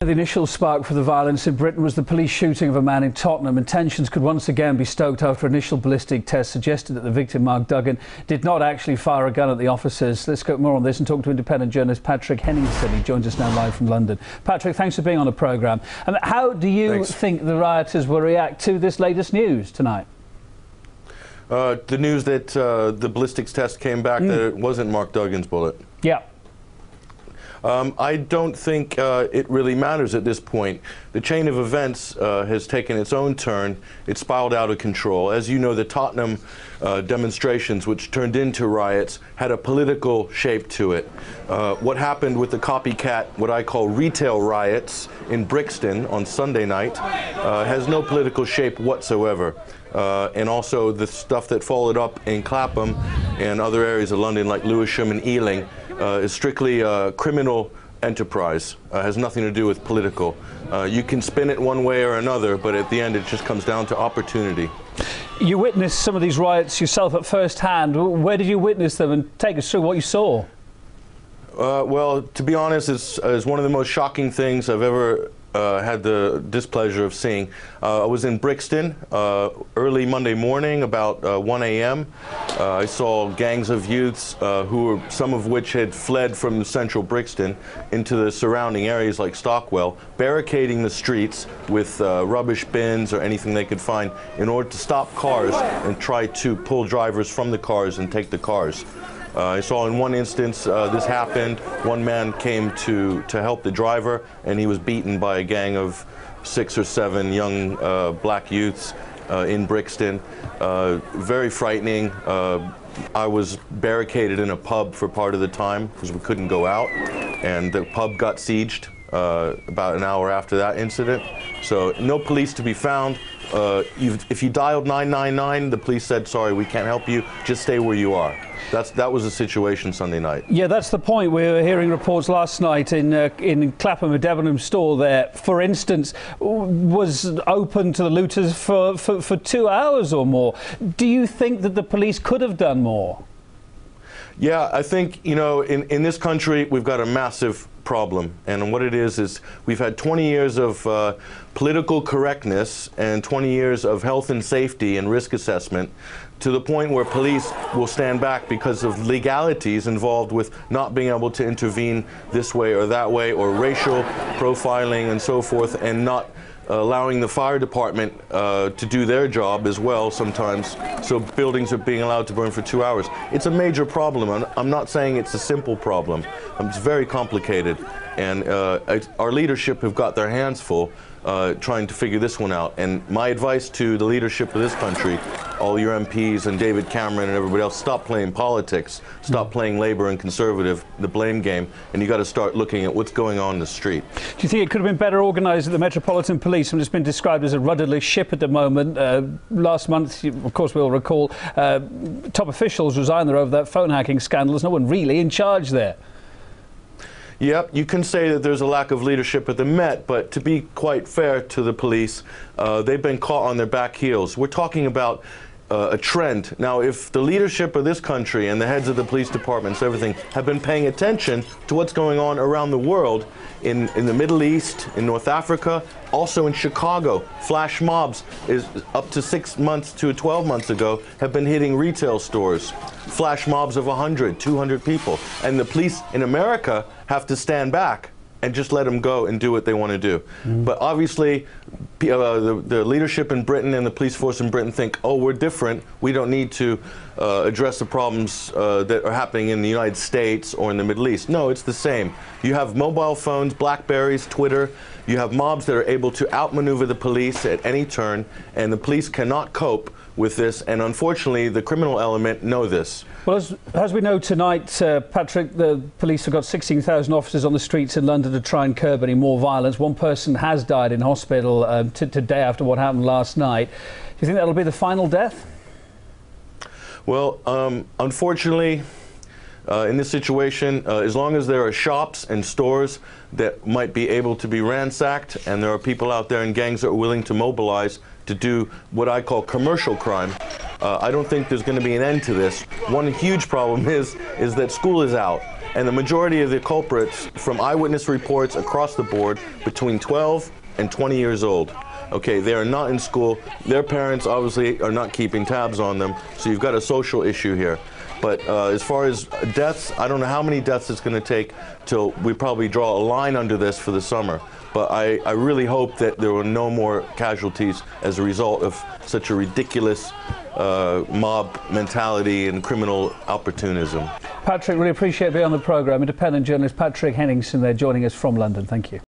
The initial spark for the violence in Britain was the police shooting of a man in Tottenham, and tensions could once again be stoked after initial ballistic tests suggested that the victim, Mark Duggan, did not actually fire a gun at the officers. Let's go more on this and talk to independent journalist Patrick Henningsen. He joins us now live from London. Patrick, thanks for being on the programme. How do you think the rioters will react to this latest news tonight? The news that the ballistics test came back that it wasn't Mark Duggan's bullet. Yeah. I don't think it really matters at this point. The chain of events has taken its own turn. It spiraled out of control. As you know, the Tottenham demonstrations, which turned into riots, had a political shape to it. What happened with the copycat, what I call retail riots in Brixton on Sunday night, has no political shape whatsoever. And also the stuff that followed up in Clapham and other areas of London like Lewisham and Ealing is strictly a criminal enterprise, has nothing to do with political. You can spin it one way or another, but at the end it just comes down to opportunity. You witnessed some of these riots yourself at first hand. Where did you witness them, and take us through what you saw? Well, to be honest, it's one of the most shocking things I've ever had the displeasure of seeing. I was in Brixton early Monday morning, about 1 a.m. I saw gangs of youths, some of which had fled from central Brixton into the surrounding areas like Stockwell, barricading the streets with rubbish bins or anything they could find in order to stop cars and try to pull drivers from the cars and take the cars. I saw in one instance this happened. One man came to help the driver, and he was beaten by a gang of 6 or 7 young black youths in Brixton. Very frightening. I was barricaded in a pub for part of the time because we couldn't go out, and the pub got sieged about an hour after that incident. So no police to be found. If you dialed 999, the police said, sorry, we can't help you, just stay where you are. That was the situation Sunday night. Yeah, that's the point. We were hearing reports last night in Clapham, a Debenham store there, for instance, was open to the looters for 2 hours or more. Do you think that the police could have done more? Yeah, I think, you know, in this country, we've got a massive problem. And what it is we've had 20 years of political correctness and 20 years of health and safety and risk assessment, to the point where police will stand back because of legalities involved with not being able to intervene this way or that way, or racial profiling and so forth, and not allowing the fire department to do their job as well sometimes. So buildings are being allowed to burn for 2 hours. It's a major problem. I'm not saying it's a simple problem. It's very complicated. And our leadership have got their hands full trying to figure this one out. And my advice to the leadership of this country, all your MPs and David Cameron and everybody else, stop playing politics, stop playing Labour and Conservative, the blame game, and you got to start looking at what's going on in the street. Do you think it could have been better organised at the Metropolitan Police when it's been described as a rudderless ship at the moment? Last month, of course, we'll recall, top officials resigned there over that phone hacking scandal. There's no one really in charge there. Yep, you can say that there's a lack of leadership at the Met, but to be quite fair to the police, they've been caught on their back heels. We're talking about a trend. Now, if the leadership of this country and the heads of the police departments, everything, have been paying attention to what's going on around the world, in the Middle East, in North Africa, also in Chicago, flash mobs is up to 6 months to 12 months ago have been hitting retail stores. Flash mobs of 100, 200 people. And the police in America have to stand back and just let them go and do what they want to do. But obviously, the leadership in Britain and the police force in Britain think, oh, we're different. We don't need to address the problems that are happening in the United States or in the Middle East. No, it's the same. You have mobile phones, Blackberries, Twitter. You have mobs that are able to outmaneuver the police at any turn, and the police cannot cope with this, and unfortunately the criminal element know this. Well, as we know tonight, Patrick, the police have got 16,000 officers on the streets in London to try and curb any more violence. One person has died in hospital today after what happened last night. Do you think that'll be the final death? Well, unfortunately, in this situation, as long as there are shops and stores that might be able to be ransacked, and there are people out there in gangs that are willing to mobilize to do what I call commercial crime, I don't think there's going to be an end to this. One huge problem is that school is out, And the majority of the culprits, from eyewitness reports across the board, between 12 and 20 years old. Okay, they are not in school. Their parents obviously are not keeping tabs on them, so you've got a social issue here. But as far as deaths, I don't know how many deaths it's going to take till we probably draw a line under this for the summer. But I really hope that there are no more casualties as a result of such a ridiculous mob mentality and criminal opportunism. Patrick, really appreciate being on the programme. Independent journalist Patrick Henningsen there joining us from London. Thank you.